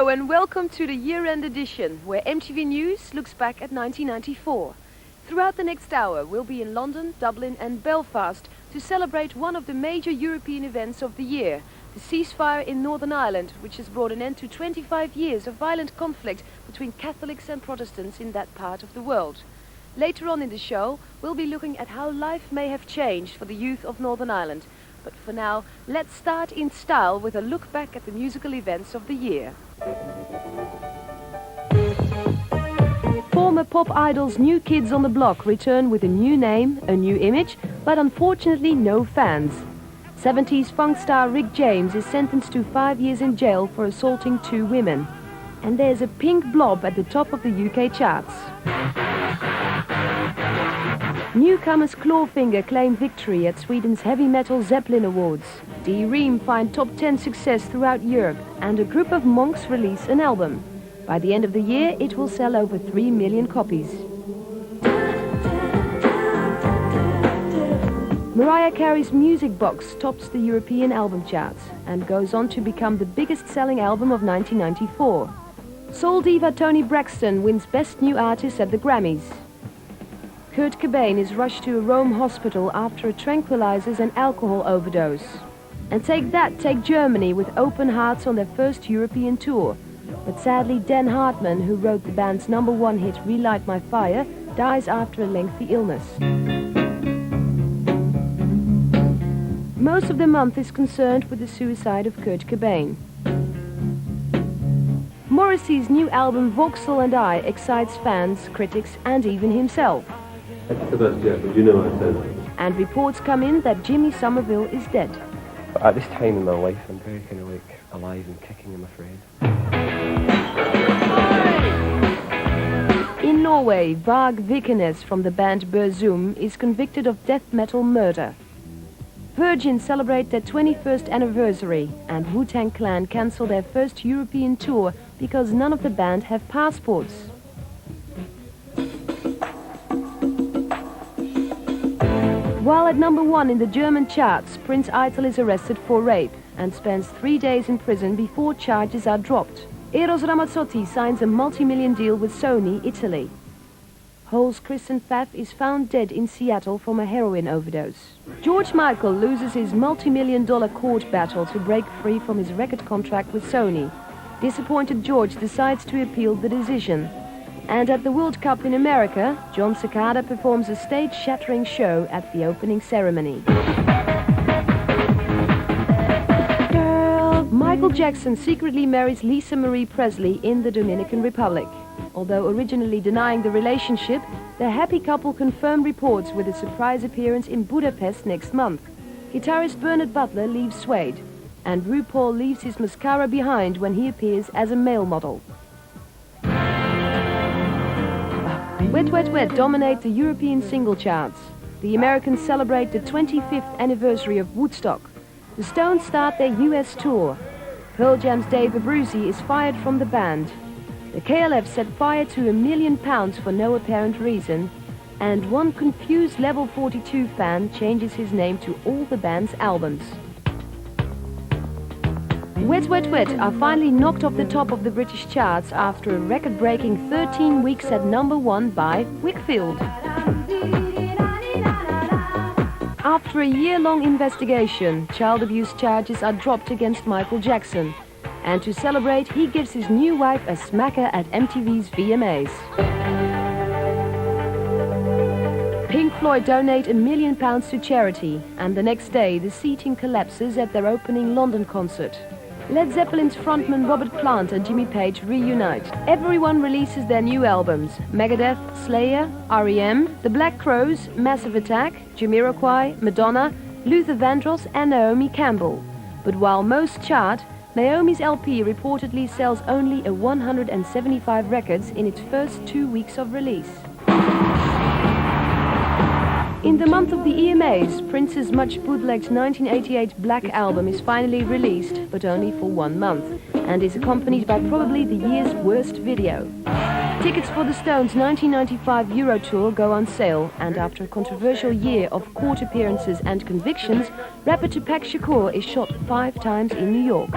Hello and welcome to the year-end edition, where MTV News looks back at 1994. Throughout the next hour, we'll be in London, Dublin and Belfast to celebrate one of the major European events of the year, the ceasefire in Northern Ireland, which has brought an end to 25 years of violent conflict between Catholics and Protestants in that part of the world. Later on in the show, we'll be looking at how life may have changed for the youth of Northern Ireland. But for now, let's start in style with a look back at the musical events of the year. Former pop idols New Kids on the Block return with a new name, a new image, but unfortunately no fans. 70s funk star Rick James is sentenced to 5 years in jail for assaulting 2 women. And there's a pink blob at the top of the UK charts. Newcomers Clawfinger claim victory at Sweden's Heavy Metal Zeppelin Awards. Die Ream find top 10 success throughout Europe, and a group of monks release an album. By the end of the year, it will sell over 3 million copies. Mariah Carey's Music Box tops the European album charts and goes on to become the biggest-selling album of 1994. Soul diva Toni Braxton wins Best New Artist at the Grammys. Kurt Cobain is rushed to a Rome hospital after a tranquilizers and alcohol overdose. And take Germany with open hearts on their first European tour. But sadly, Dan Hartman, who wrote the band's #1 hit Relight My Fire, dies after a lengthy illness. Most of the month is concerned with the suicide of Kurt Cobain. Morrissey's new album Vauxhall and I excites fans, critics and even himself. That's the best yet, but you know I said. And reports come in that Jimmy Somerville is dead. But at this time in my life, I'm very kind of like alive and kicking, I'm afraid. In Norway, Varg Vikernes from the band Burzum is convicted of death metal murder. Virgin celebrate their 21st anniversary, and Wu-Tang Clan cancel their first European tour because none of the band have passports. While at #1 in the German charts, Prince Eitel is arrested for rape and spends 3 days in prison before charges are dropped. Eros Ramazzotti signs a multi-million deal with Sony, Italy. Hull's Kristen Pfaff is found dead in Seattle from a heroin overdose. George Michael loses his multi-million-dollar court battle to break free from his record contract with Sony. Disappointed George decides to appeal the decision. And at the World Cup in America, John Cicada performs a stage-shattering show at the opening ceremony. Michael Jackson secretly marries Lisa Marie Presley in the Dominican Republic. Although originally denying the relationship, the happy couple confirmed reports with a surprise appearance in Budapest next month. Guitarist Bernard Butler leaves Suede, and RuPaul leaves his mascara behind when he appears as a male model. Wet Wet Wet dominate the European single charts. The Americans celebrate the 25th anniversary of Woodstock. The Stones start their US tour. Pearl Jam's Dave Abruzzi is fired from the band. The KLF set fire to £1 million for no apparent reason. And one confused Level 42 fan changes his name to all the band's albums. Wet Wet Wet are finally knocked off the top of the British charts after a record-breaking 13 weeks at #1 by Wakefield. After a year-long investigation, child abuse charges are dropped against Michael Jackson. And to celebrate, he gives his new wife a smacker at MTV's VMAs. Pink Floyd donate £1 million to charity, and the next day the seating collapses at their opening London concert. Led Zeppelin's frontman Robert Plant and Jimmy Page reunite. Everyone releases their new albums: Megadeth, Slayer, R.E.M., The Black Crowes, Massive Attack, Jamiroquai, Madonna, Luther Vandross and Naomi Campbell. But while most chart, Naomi's LP reportedly sells only 175 records in its first 2 weeks of release. In the month of the EMAs, Prince's much bootlegged 1988 Black album is finally released, but only for 1 month, and is accompanied by probably the year's worst video. Tickets for the Stones' 1995 Euro Tour go on sale, and after a controversial year of court appearances and convictions, rapper Tupac Shakur is shot 5 times in New York.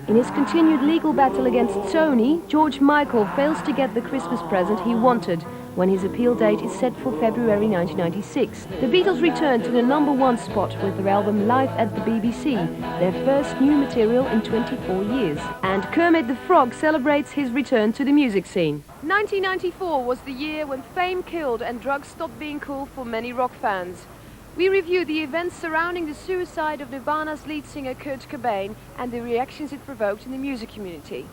In his continued legal battle against Sony, George Michael fails to get the Christmas present he wanted when his appeal date is set for February 1996. The Beatles return to the #1 spot with their album Live at the BBC, their first new material in 24 years. And Kermit the Frog celebrates his return to the music scene. 1994 was the year when fame killed and drugs stopped being cool for many rock fans. We review the events surrounding the suicide of Nirvana's lead singer Kurt Cobain and the reactions it provoked in the music community.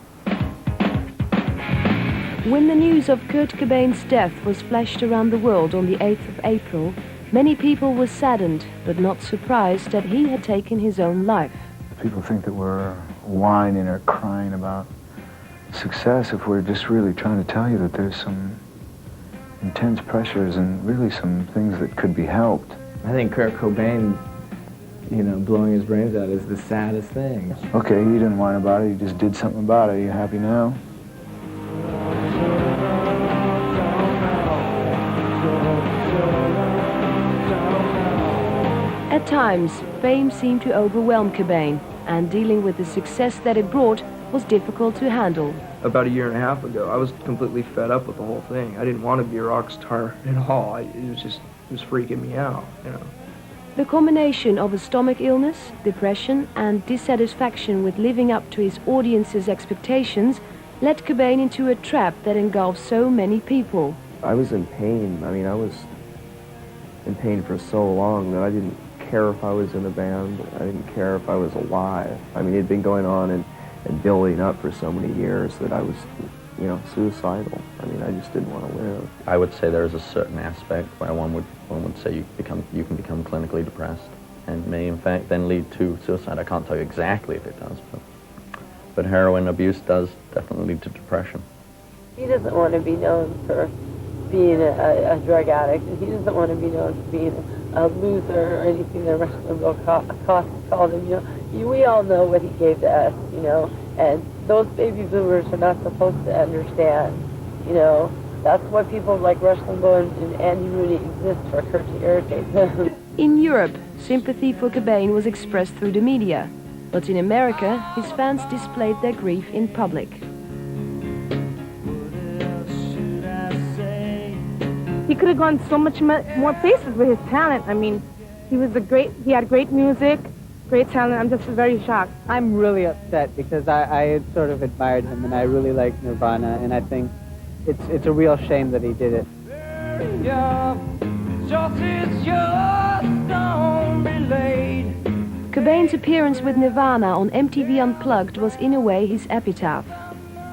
When the news of Kurt Cobain's death was flashed around the world on the 8th of April, many people were saddened but not surprised that he had taken his own life. People think that we're whining or crying about success if we're just really trying to tell you that there's some intense pressures and really some things that could be helped. I think Kurt Cobain, blowing his brains out is the saddest thing. Okay, you didn't whine about it, you just did something about it. Are you happy now? At times, fame seemed to overwhelm Cobain, and dealing with the success that it brought was difficult to handle. About a year and a half ago, I was completely fed up with the whole thing. I didn't want to be a rock star at all. It was freaking me out, The combination of a stomach illness, depression, and dissatisfaction with living up to his audience's expectations led Cobain into a trap that engulfed so many people. I was in pain. I was in pain for so long that I didn't care if I was in a band. I didn't care if I was alive. It had been going on and building up for so many years that I was, suicidal. I just didn't want to live. I would say there's a certain aspect where one would say you can become clinically depressed and may in fact then lead to suicide. I can't tell you exactly if it does, but heroin abuse does definitely lead to depression. He doesn't want to be known for being a drug addict, and he doesn't want to be known for being a loser or anything that Rush Limbaugh called him. We all know what he gave to us, and those baby boomers are not supposed to understand, That's what people like Rush Limbaugh and Andy Rooney exist for to irritate them. In Europe, sympathy for Cobain was expressed through the media, but in America, his fans displayed their grief in public. He could have gone so much more places with his talent. He had great music, great talent. I'm just very shocked. I'm really upset because I sort of admired him and I really like Nirvana, and I think it's a real shame that he did it. Cobain's appearance with Nirvana on MTV Unplugged was in a way his epitaph.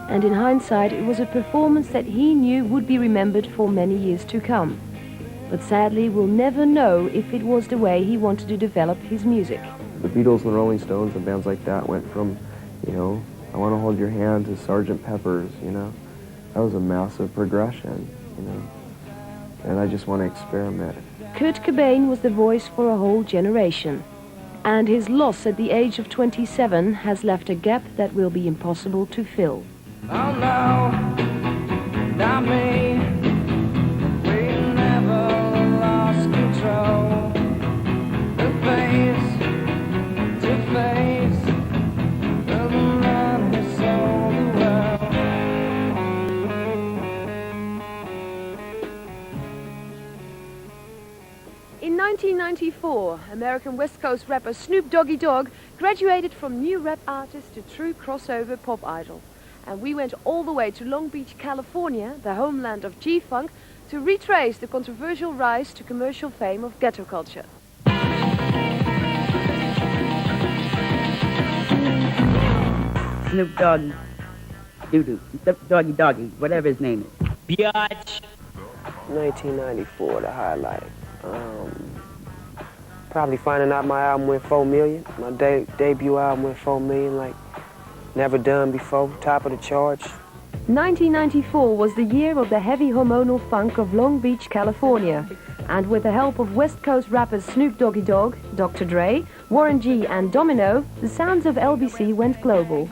And in hindsight, it was a performance that he knew would be remembered for many years to come. But sadly, we'll never know if it was the way he wanted to develop his music. The Beatles and the Rolling Stones and bands like that went from, I Want to Hold Your Hand to Sgt. Pepper's, That was a massive progression, And I just want to experiment. Kurt Cobain was the voice for a whole generation. And his loss at the age of 27 has left a gap that will be impossible to fill. Oh no, not me. We never lost control. The face to face of the man who sold the world. In 1994, American West Coast rapper Snoop Doggy Dogg graduated from new rap artist to true crossover pop idol. And we went all the way to Long Beach, California, the homeland of G-Funk, to retrace the controversial rise to commercial fame of ghetto culture. Snoop Doggy, Doggy, whatever his name is. Biatch. 1994, the highlight. Probably finding out my album went 4 million. My debut album went 4 million, never done before, top of the charts. 1994 was the year of the heavy hormonal funk of Long Beach, California. And with the help of West Coast rappers Snoop Doggy Dogg, Dr. Dre, Warren G and Domino, the sounds of LBC went global.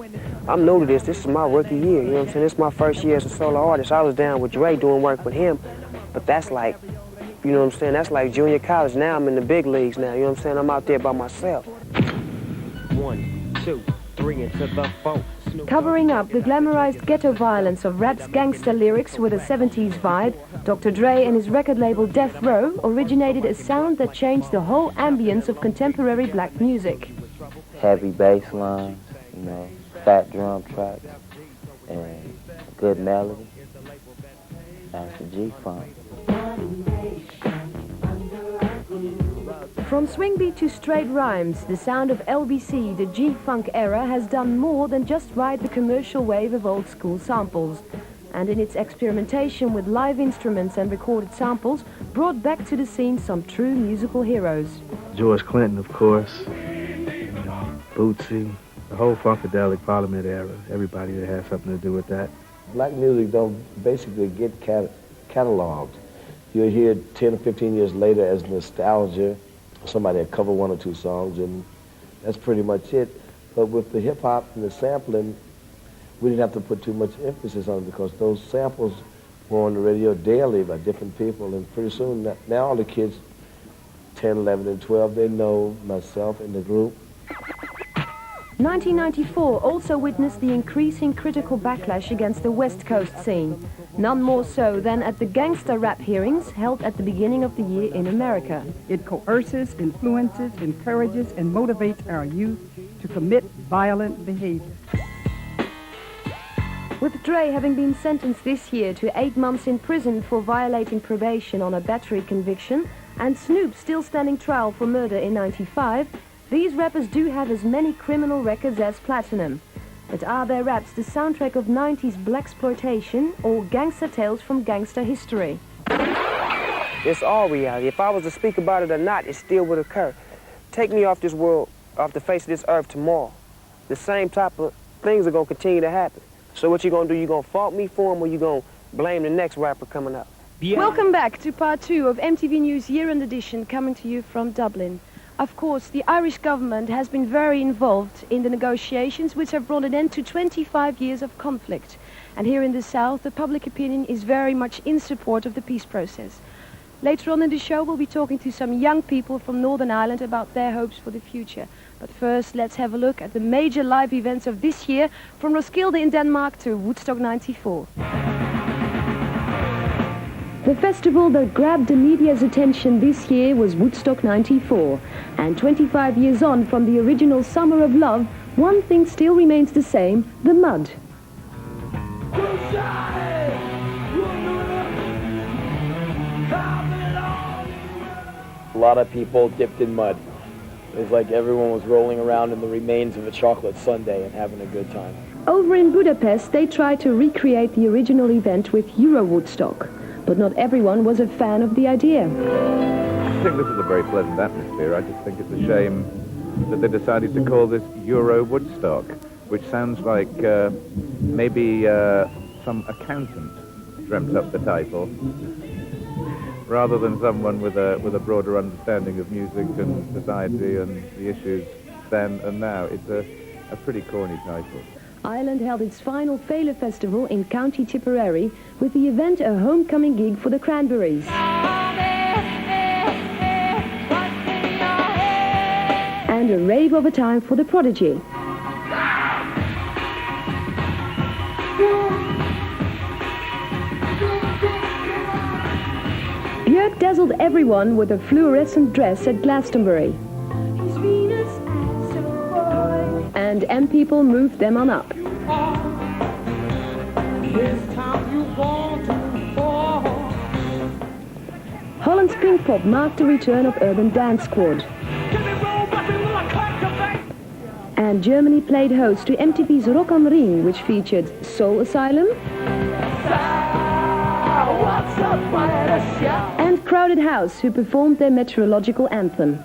I'm new to this. This is my rookie year, you know what I'm saying? This is my first year as a solo artist. I was down with Dre doing work with him, but that's like, you know what I'm saying? That's like junior college. Now I'm in the big leagues now, you know what I'm saying? I'm out there by myself. 1, 2, 3. bring it to the folks. Covering up the glamorized ghetto violence of rap's gangster lyrics with a 70s vibe, Dr. Dre and his record label Death Row originated a sound that changed the whole ambience of contemporary black music. Heavy bass lines, you know, fat drum tracks, and good melody. That's the G-Funk. From swing beat to straight rhymes, the sound of LBC, the G-Funk era, has done more than just ride the commercial wave of old school samples. And in its experimentation with live instruments and recorded samples, brought back to the scene some true musical heroes. George Clinton, of course, Bootsy, the whole Funkadelic Parliament era, everybody that has something to do with that. Black music don't basically get cataloged. You'll hear 10 or 15 years later as nostalgia. Somebody had covered one or two songs, and that's pretty much it. But with the hip-hop and the sampling, we didn't have to put too much emphasis on it because those samples were on the radio daily by different people, and pretty soon, now all the kids, 10, 11, and 12, they know myself and the group. 1994 also witnessed the increasing critical backlash against the West Coast scene, none more so than at the gangster rap hearings held at the beginning of the year in America. It coerces, influences, encourages, and motivates our youth to commit violent behavior. With Dre having been sentenced this year to 8 months in prison for violating probation on a battery conviction, and Snoop still standing trial for murder in '95, these rappers do have as many criminal records as platinum. But are their raps the soundtrack of 90s blaxploitation or gangster tales from gangster history? It's all reality. If I was to speak about it or not, it still would occur. Take me off this world, off the face of this earth tomorrow. The same type of things are going to continue to happen. So what you going to do? You going to fault me for them, or you going to blame the next rapper coming up? Yeah. Welcome back to part 2 of MTV News Year-End Edition, coming to you from Dublin. Of course, the Irish government has been very involved in the negotiations which have brought an end to 25 years of conflict. And here in the South, the public opinion is very much in support of the peace process. Later on in the show, we'll be talking to some young people from Northern Ireland about their hopes for the future. But first, let's have a look at the major live events of this year, from Roskilde in Denmark to Woodstock 94. The festival that grabbed the media's attention this year was Woodstock 94. And 25 years on from the original Summer of Love, one thing still remains the same: the mud. A lot of people dipped in mud. It was like everyone was rolling around in the remains of a chocolate sundae and having a good time. Over in Budapest, they tried to recreate the original event with Euro Woodstock. But not everyone was a fan of the idea. I think this is a very pleasant atmosphere. I just think it's a shame that they decided to call this Euro Woodstock, which sounds like maybe some accountant dreamt up the title, rather than someone with a broader understanding of music and society and the issues then and now. It's a pretty corny title. Ireland held its final Failure Festival in County Tipperary, with the event a homecoming gig for the Cranberries. And a rave of a time for the Prodigy. Björk dazzled everyone with a fluorescent dress at Glastonbury. And M People moved them on up. Holland's Pink Pop marked the return of Urban Dance Squad. And Germany played host to MTV's Rock am Ring, which featured Soul Asylum and Crowded House, who performed their meteorological anthem.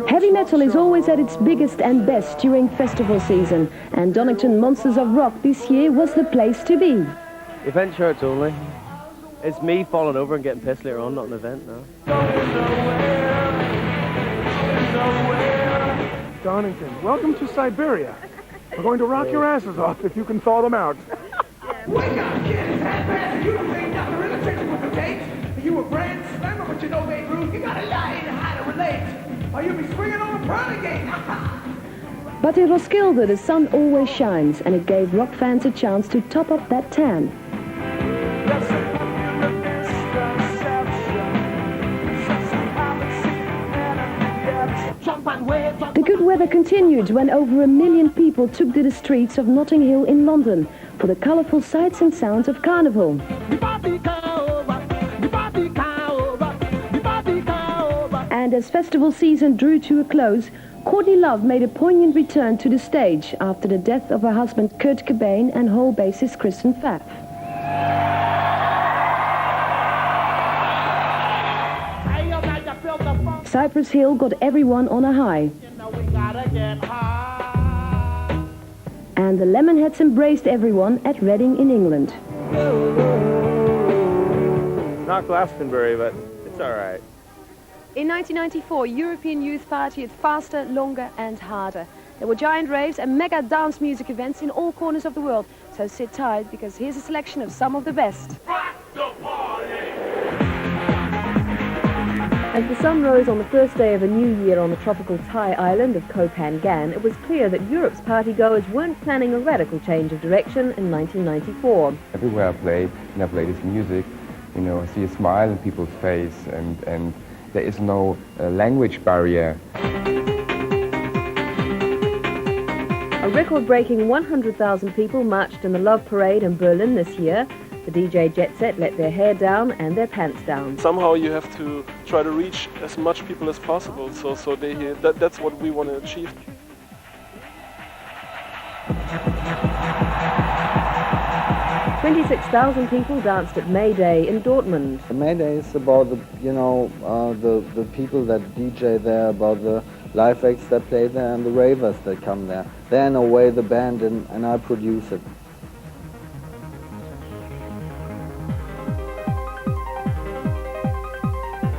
Heavy metal is always at its biggest and best during festival season, and Donington Monsters of Rock this year was the place to be. Event shirts only. It's me falling over and getting pissed later on, not an event, no. Donington, welcome to Siberia. We're going to rock your asses off if you can thaw them out. Wake up, kids! Have you ain't nothing really changing with the dates. You a brand slammer. But you know, Babe Ruth, you gotta lie to how to relate, or you'll be swinging on a pearl again. But in Roskilde, the sun always shines, and it gave rock fans a chance to top up that tan. The good weather continued when over 1 million people took to the streets of Notting Hill in London for the colourful sights and sounds of Carnival. And as festival season drew to a close, Courtney Love made a poignant return to the stage after the death of her husband Kurt Cobain and Hole bassist Kristen Pfaff. Cypress Hill got everyone on a high. And the Lemonheads embraced everyone at Reading in England. It's not Glastonbury, but it's all right. In 1994, European Youth partied faster, longer and harder. There were giant raves and mega dance music events in all corners of the world. So sit tight, because here's a selection of some of the best. As the sun rose on the first day of a new year on the tropical Thai island of Koh Phangan, it was clear that Europe's partygoers weren't planning a radical change of direction in 1994. Everywhere I play, and I play this music, you know, I see a smile in people's face, and there is no language barrier. A record-breaking 100,000 people marched in the Love Parade in Berlin this year. The DJ Jet Set let their hair down and their pants down. Somehow you have to try to reach as much people as possible, so they hear that's what we want to achieve. $26,000 people danced at May Day in Dortmund. May Day is about the people that DJ there, about the live acts that play there and the ravers that come there. They're in a way the band and I produce it.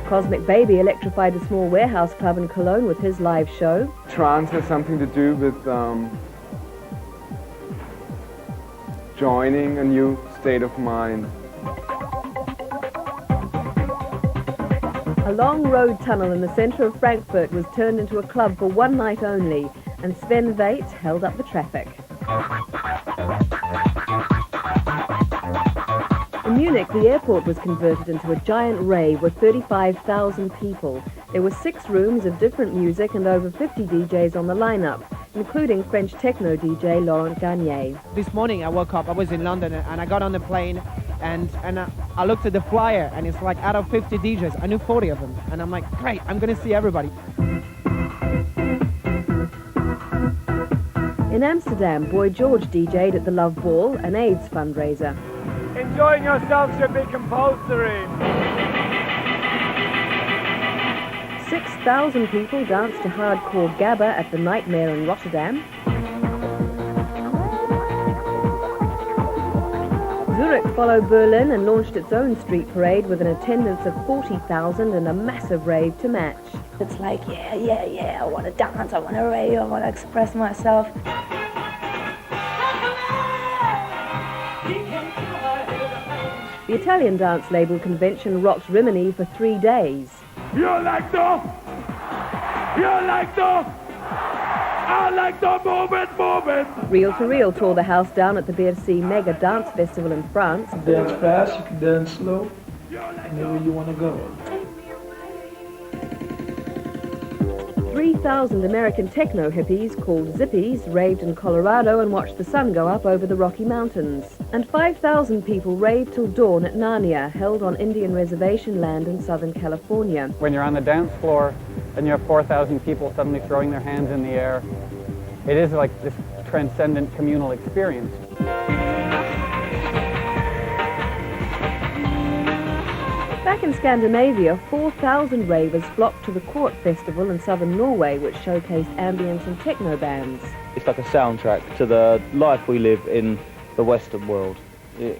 Cosmic Baby electrified a small warehouse club in Cologne with his live show. Trance has something to do with joining a new state of mind. A long road tunnel in the centre of Frankfurt was turned into a club for one night only, and Sven Väth held up the traffic. In Munich, the airport was converted into a giant rave with 35,000 people. There were 6 rooms of different music and over 50 DJs on the lineup, including French techno DJ Laurent Garnier. This morning I woke up, I was in London, and I got on the plane, and I looked at the flyer, and it's like out of 50 DJs, I knew 40 of them. And I'm like, great, I'm going to see everybody. In Amsterdam, Boy George DJ'd at the Love Ball, an AIDS fundraiser. Enjoying yourself should be compulsory. 6,000 people danced to hardcore gabba at the Nightmare in Rotterdam. Zurich followed Berlin and launched its own street parade with an attendance of 40,000 and a massive rave to match. It's like, yeah, I want to dance, I want to rave, I want to express myself. The Italian dance label Convention rocked Rimini for 3 days. You like the? I like the moment. Reel to Reel tore the house down at the Bercy Mega Dance Festival in France. Dance fast, you can dance slow, anywhere you want to go. 3,000 American techno hippies called Zippies raved in Colorado and watched the sun go up over the Rocky Mountains. And 5,000 people raved till dawn at Narnia, held on Indian reservation land in Southern California. When you're on the dance floor and you have 4,000 people suddenly throwing their hands in the air, it is like this transcendent communal experience. Back in Scandinavia, 4,000 ravers flocked to the Court Festival in southern Norway, which showcased ambient and techno bands. It's like a soundtrack to the life we live in the Western world.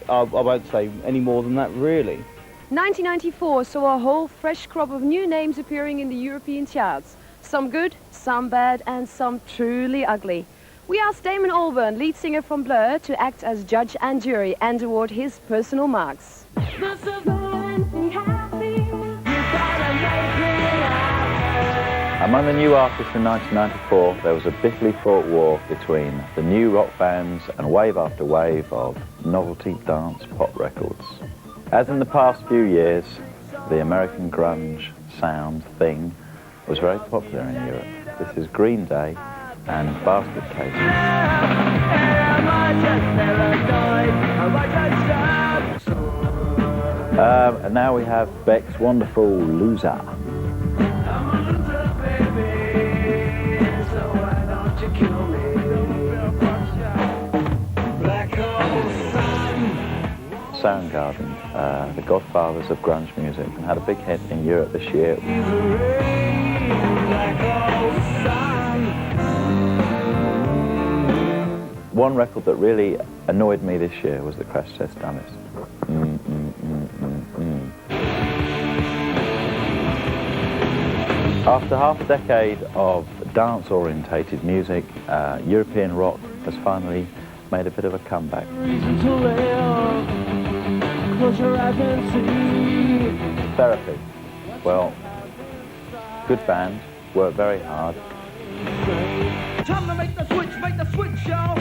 I won't say any more than that, really. 1994 saw a whole fresh crop of new names appearing in the European charts. Some good, some bad, and some truly ugly. We asked Damon Albarn, lead singer from Blur, to act as judge and jury and award his personal marks. This is the be happy. You got Among the new artists in 1994, there was a bitterly fought war between the new rock bands and wave after wave of novelty dance pop records. As in the past few years, the American grunge sound thing was very popular in Europe. This is Green Day and Basket Case. And now we have Beck's wonderful Loser. Soundgarden, the godfathers of grunge music, and had a big hit in Europe this year. One record that really annoyed me this year was the Crash Test Dummies. After half a decade of dance-orientated music, European rock has finally made a bit of a comeback. Therapy. Well, good band, work very hard. Time to make the switch, y'all.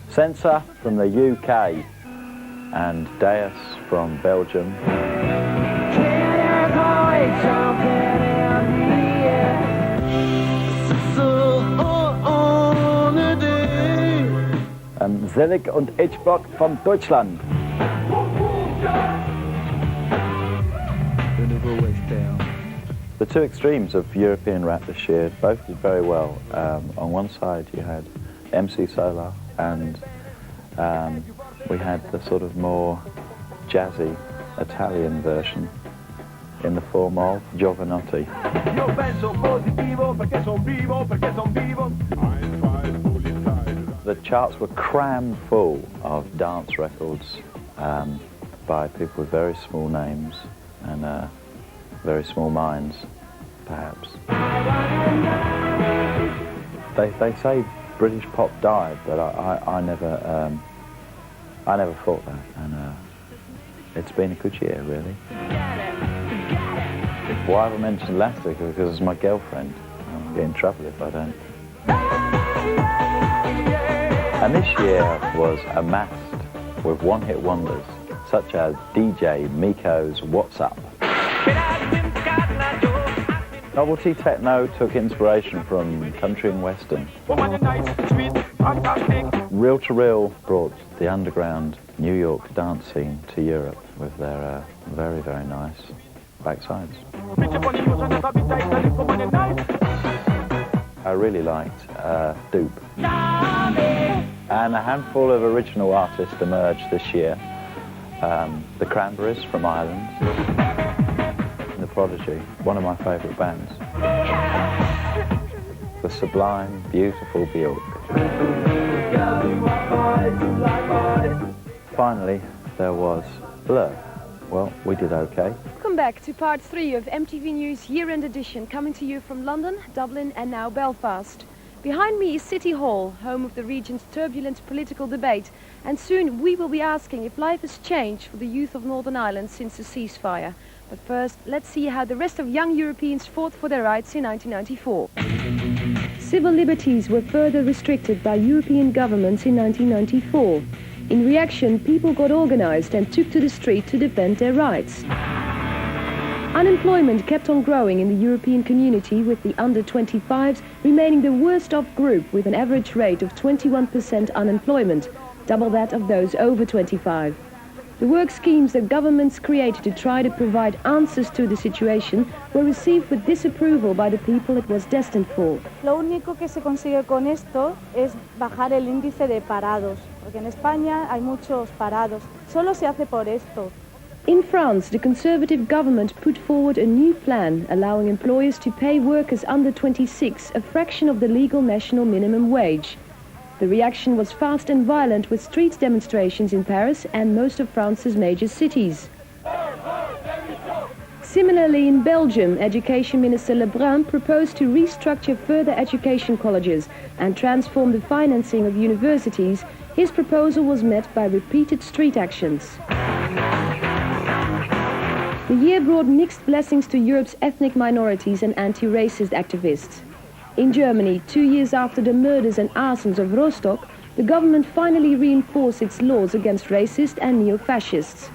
Sensor from the UK and Deus from Belgium. And Zelig und H-Block von Deutschland. The two extremes of European rap this year both did very well. On one side you had MC Solar, and we had the sort of more jazzy Italian version in the form of Giovanotti. The charts were crammed full of dance records by people with very small names and very small minds, perhaps. They say British pop died, but I never thought that, and it's been a good year, really. Why have I mentioned Elastic? Because it's my girlfriend. I'll get in trouble if I don't. And this year was amassed with one-hit wonders, such as DJ Miko's What's Up. Novelty techno took inspiration from country and western. Reel to Reel brought the underground New York dance scene to Europe with their very, very nice backsides. I really liked Dupe. And a handful of original artists emerged this year. The Cranberries from Ireland, and The Prodigy, one of my favourite bands. The sublime, beautiful Bjork. Finally, there was Blur. Well, we did okay. Welcome back to part 3 of MTV News Year-End Edition, coming to you from London, Dublin and now Belfast. Behind me is City Hall, home of the region's turbulent political debate, and soon we will be asking if life has changed for the youth of Northern Ireland since the ceasefire. But first, let's see how the rest of young Europeans fought for their rights in 1994. Civil liberties were further restricted by European governments in 1994. In reaction, people got organized and took to the street to defend their rights. Unemployment kept on growing in the European community, with the under-25s remaining the worst-off group with an average rate of 21% unemployment, double that of those over 25. The work schemes that governments created to try to provide answers to the situation were received with disapproval by the people it was destined for. Lo único que se consigue con esto es bajar el índice de parados, porque en España hay muchos parados. Solo se hace por esto. In France, the Conservative government put forward a new plan allowing employers to pay workers under 26 a fraction of the legal national minimum wage. The reaction was fast and violent, with street demonstrations in Paris and most of France's major cities. Similarly, in Belgium, Education Minister Lebrun proposed to restructure further education colleges and transform the financing of universities. His proposal was met by repeated street actions. The year brought mixed blessings to Europe's ethnic minorities and anti-racist activists. In Germany, 2 years after the murders and arsons of Rostock, the government finally reinforced its laws against racist and neo-fascists.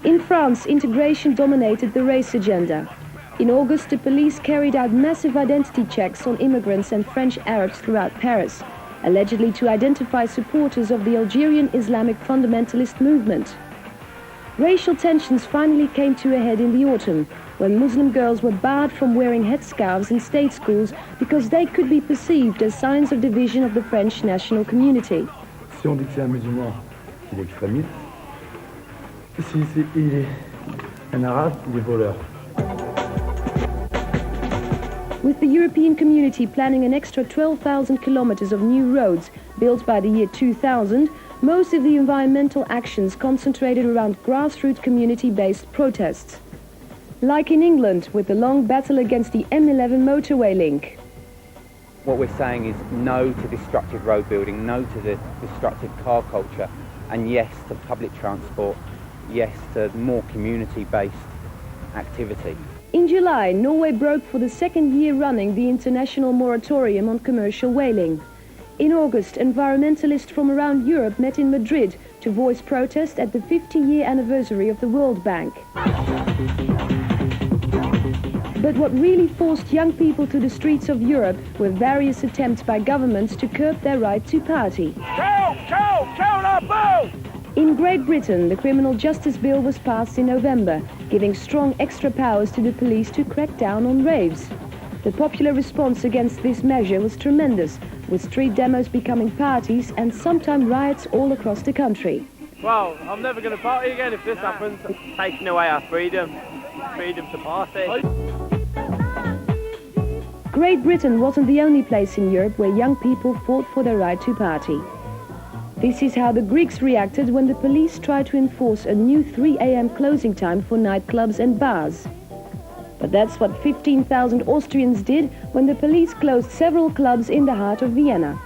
In France, integration dominated the race agenda. In August, the police carried out massive identity checks on immigrants and French Arabs throughout Paris, allegedly to identify supporters of the Algerian Islamic fundamentalist movement. Racial tensions finally came to a head in the autumn, when Muslim girls were barred from wearing headscarves in state schools because they could be perceived as signs of division of the French national community. Si on dit que c'est un musulman, il est extrémiste. Si il est un arabe, il est voleur. With the European community planning an extra 12,000 kilometers of new roads built by the year 2000, most of the environmental actions concentrated around grassroots community-based protests. Like in England, with the long battle against the M11 motorway link. What we're saying is no to destructive road building, no to the destructive car culture, and yes to public transport, yes to more community-based activity. In July, Norway broke for the second year running the international moratorium on commercial whaling. In August, environmentalists from around Europe met in Madrid to voice protest at the 50-year anniversary of the World Bank. But what really forced young people to the streets of Europe were various attempts by governments to curb their right to party. In Great Britain, the Criminal Justice Bill was passed in November, giving strong extra powers to the police to crack down on raves. The popular response against this measure was tremendous, with street demos becoming parties and sometimes riots all across the country. Well, I'm never going to party again if this happens. Taking away our freedom to party. Great Britain wasn't the only place in Europe where young people fought for their right to party. This is how the Greeks reacted when the police tried to enforce a new 3 a.m. closing time for nightclubs and bars. But that's what 15,000 Austrians did when the police closed several clubs in the heart of Vienna.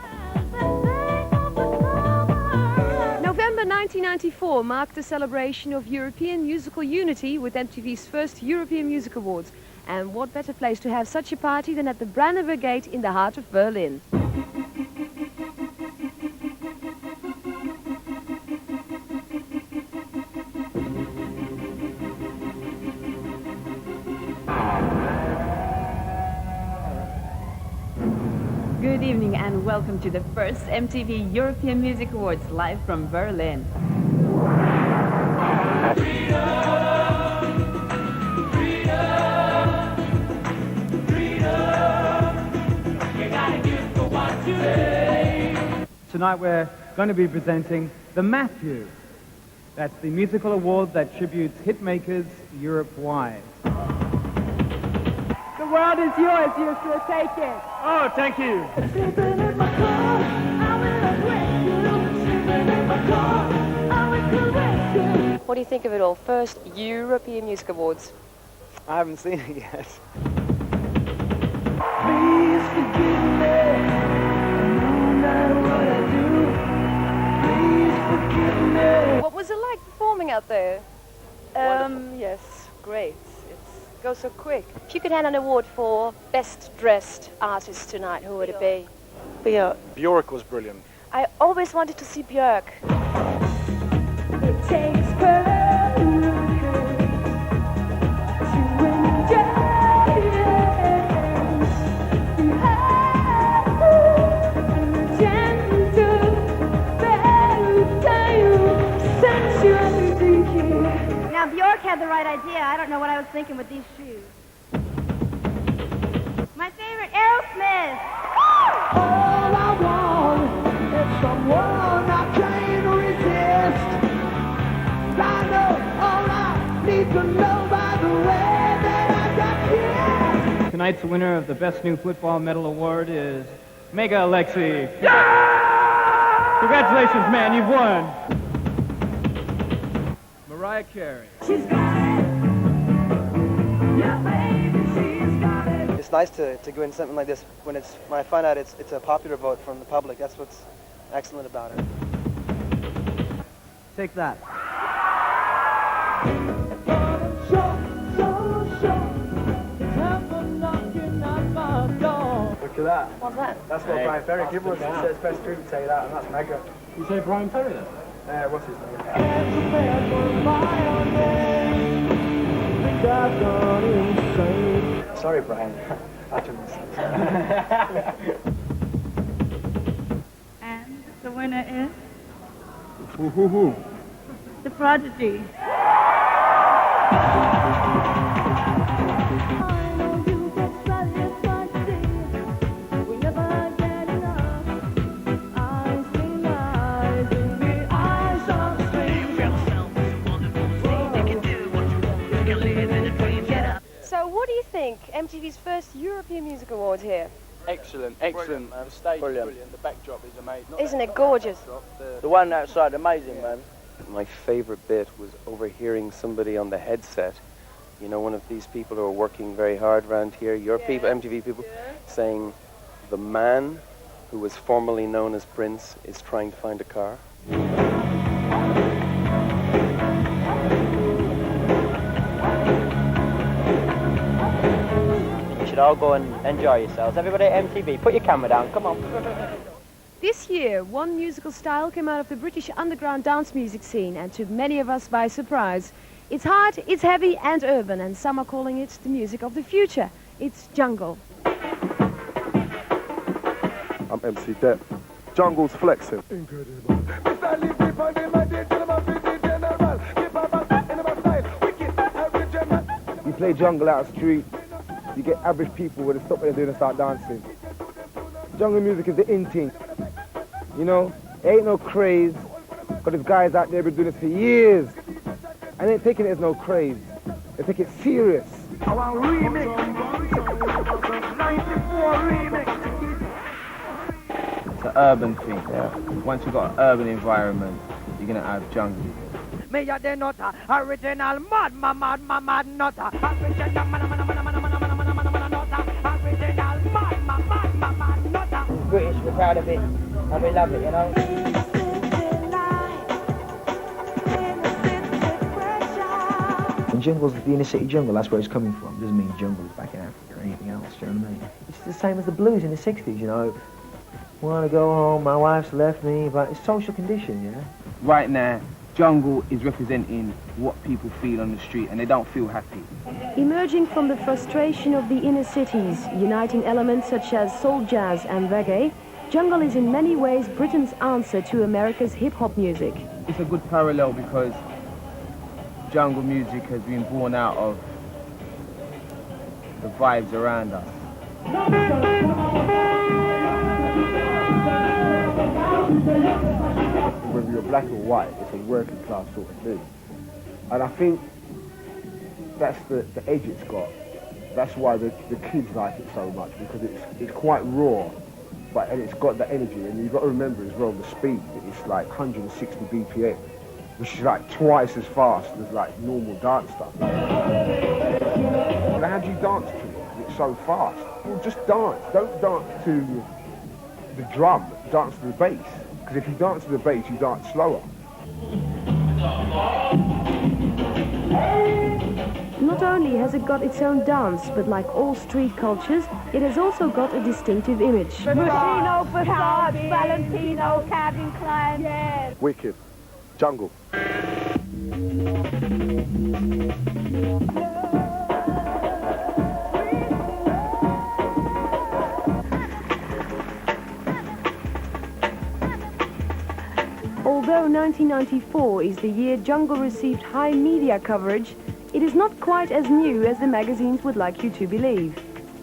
November 1994 marked the celebration of European musical unity with MTV's first European Music Awards. And what better place to have such a party than at the Brandenburg Gate in the heart of Berlin. Good evening and welcome to the first MTV European Music Awards live from Berlin. Tonight we're going to be presenting the Matthew. That's the musical award that tributes hitmakers Europe-wide. The world is yours, you should take it. Oh, thank you. What do you think of it all? First European Music Awards. I haven't seen it yet. Please forgive me, no matter what I do. Please forgive me. What was it like performing out there? Yes, great. It goes so quick. If you could hand an award for best dressed artist tonight, who would it be? Björk. Björk was brilliant. I always wanted to see Björk. It takes courage to enjoy Now Björk had the right idea. I don't know what I was thinking with these shoes. My favorite, Aerosmith. All I want is someone I can't resist. I know all I need to know by the way that I got here. Tonight's winner of the Best New Football Medal Award is Mega Alexi. Congratulations, man, you've won. Mariah Carey. She's got it. Yeah, baby, she's got it. It's nice to go into something like this when I find out it's a popular vote from the public. That's what's excellent about it. Take that. Look at that. What's that? That's what Brian Ferry give us. It says best true to say that, and that's mega. You say Brian Ferry then? What's his name? Sorry, Brian. I took this. And the winner is Who? The Prodigy. So what do you think? MTV's first European Music Awards here. Excellent. The stage is brilliant. The backdrop is amazing. Isn't it gorgeous? The one outside, amazing, man. My favourite bit was overhearing somebody on the headset, you know, one of these people who are working very hard around here, your people, MTV people, saying, the man who was formerly known as Prince is trying to find a car. You should all go and enjoy yourselves. Everybody at MTV, put your camera down, come on. This year, one musical style came out of the British underground dance music scene and took many of us by surprise. It's hard, it's heavy and urban, and some are calling it the music of the future. It's jungle. I'm MC Depp. Jungle's flexing. Incredible. You play jungle out the street, you get average people where they stop what they're doing and start dancing. Jungle music is the in thing. You know, there ain't no craze, because there's guys out there been doing this for years. And they ain't taking it as no craze. They take it serious. I want remix. 94 remix. It's an urban thing. Yeah. Once you've got an urban environment, you're going to have jungle. Me a the nutter, original mad nutter. Original mad nutter. British, we're proud of it, and we love it, you know. And jungle's the inner city jungle, that's where it's coming from. It doesn't mean jungle's back in Africa or anything else, do you know what I mean? It's the same as the blues in the 60s, you know. Want to go home, my wife's left me, but it's social condition, you know. Right now, jungle is representing what people feel on the street, and they don't feel happy. Emerging from the frustration of the inner cities, uniting elements such as soul, jazz and reggae, jungle is in many ways Britain's answer to America's hip-hop music. It's a good parallel because jungle music has been born out of the vibes around us. Whether you're black or white, it's a working class sort of thing. And I think that's the edge it's got. That's why the kids like it so much, because it's quite raw, and it's got the energy. And you've got to remember as well the speed. It's like 160 BPM, which is like twice as fast as like normal dance stuff. And how do you dance to it? It's so fast. Well, just dance. Don't dance to the drum. Dance to the bass. Because if you dance to the bass, you dance slower. Not only has it got its own dance, but like all street cultures, it has also got a distinctive image. Machino, Passage, Valentino, Calvin Klein. Yes. Wicked. Jungle. Although 1994 is the year jungle received high media coverage, it is not quite as new as the magazines would like you to believe.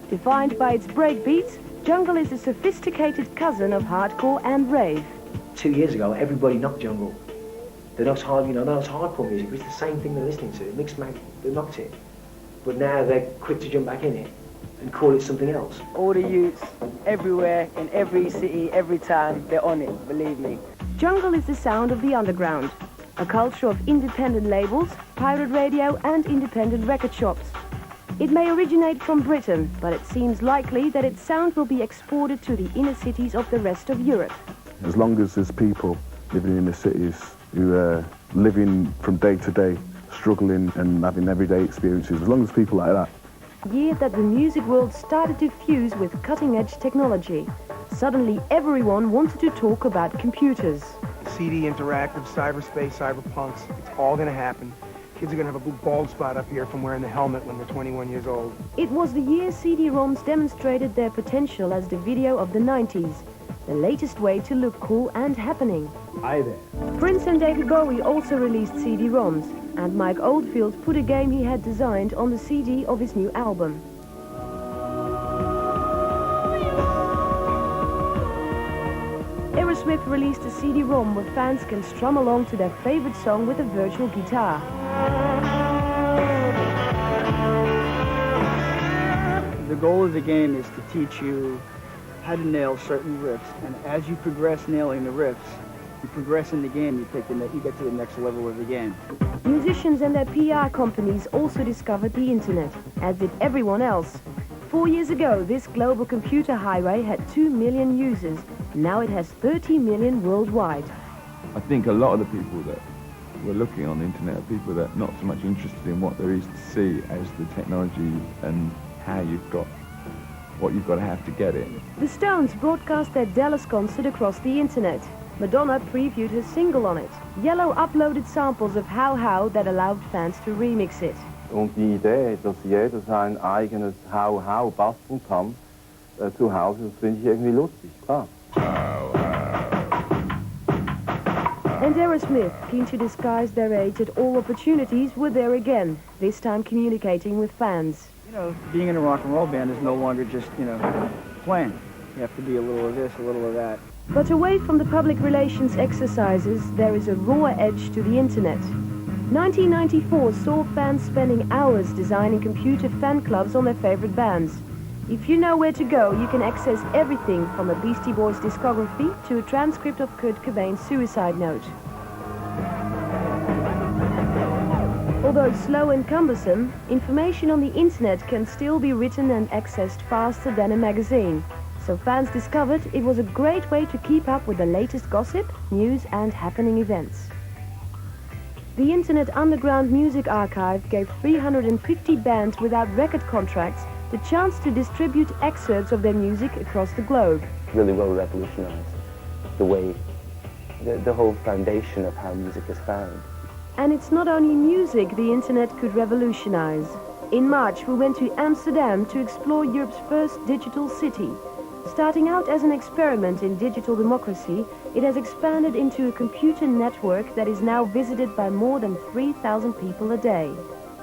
Defined by its breakbeats, jungle is a sophisticated cousin of hardcore and rave. 2 years ago, everybody knocked jungle. They knocked hard, you know, they knocked hardcore music. It's the same thing they're listening to. Mixed mag, they knocked it. But now they're quick to jump back in it and call it something else. All the youths, everywhere, in every city, every time, they're on it, believe me. Jungle is the sound of the underground, a culture of independent labels, pirate radio and independent record shops. It may originate from Britain, but it seems likely that its sound will be exported to the inner cities of the rest of Europe. As long as there's people living in the cities who living from day to day, struggling and having everyday experiences, as long as people like that. Year that the music world started to fuse with cutting-edge technology. Suddenly everyone wanted to talk about computers. CD, interactive, cyberspace, cyberpunks, it's all going to happen. Kids are going to have a bald spot up here from wearing the helmet when they're 21 years old. It was the year CD-ROMs demonstrated their potential as the video of the 90s, the latest way to look cool and happening. Hi there. Prince and David Bowie also released CD-ROMs, and Mike Oldfield put a game he had designed on the CD of his new album. Aerosmith released a CD-ROM where fans can strum along to their favorite song with a virtual guitar. The goal of the game is to teach you how to nail certain riffs, and as you progress nailing the riffs, you progress in the game, you get to the next level of the game. Musicians and their PR companies also discovered the internet, as did everyone else. 4 years ago, this global computer highway had 2 million users. Now it has 30 million worldwide. I think a lot of the people that were looking on the internet are people that are not so much interested in what there is to see as the technology and how what you've got to have to get it. The Stones broadcast their Dallas concert across the internet. Madonna previewed her single on it. Yellow uploaded samples of How How that allowed fans to remix it. Und die Idee, dass jeder sein eigenes How How basteln kann, zu Hause, das finde ich irgendwie lustig, klar. And Aerosmith, keen to disguise their age at all opportunities, were there again, this time communicating with fans. You know, being in a rock and roll band is no longer just, playing. You have to be a little of this, a little of that. But away from the public relations exercises, there is a raw edge to the internet. 1994 saw fans spending hours designing computer fan clubs on their favorite bands. If you know where to go, you can access everything from a Beastie Boys discography to a transcript of Kurt Cobain's suicide note. Although slow and cumbersome, information on the internet can still be written and accessed faster than a magazine. So fans discovered it was a great way to keep up with the latest gossip, news and happening events. The Internet Underground Music Archive gave 350 bands without record contracts the chance to distribute excerpts of their music across the globe. Really will revolutionize the way, the whole foundation of how music is found. And it's not only music the internet could revolutionize. In March, we went to Amsterdam to explore Europe's first digital city. Starting out as an experiment in digital democracy, it has expanded into a computer network that is now visited by more than 3,000 people a day.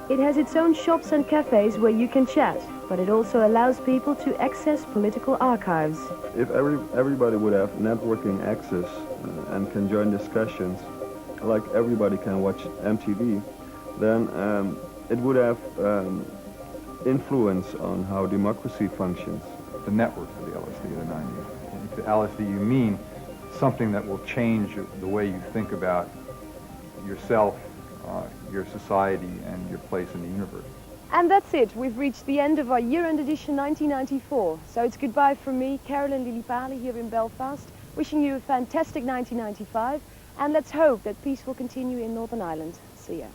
It has its own shops and cafes where you can chat, but it also allows people to access political archives. If everybody would have networking access and can join discussions, like everybody can watch MTV, then it would have influence on how democracy functions. The network for the LSD of the 90s. And to LSD you mean something that will change the way you think about yourself, your society, and your place in the universe. And that's it. We've reached the end of our year-end edition 1994. So it's goodbye from me, Carolyn Lillipali, here in Belfast, wishing you a fantastic 1995. And let's hope that peace will continue in Northern Ireland. See ya.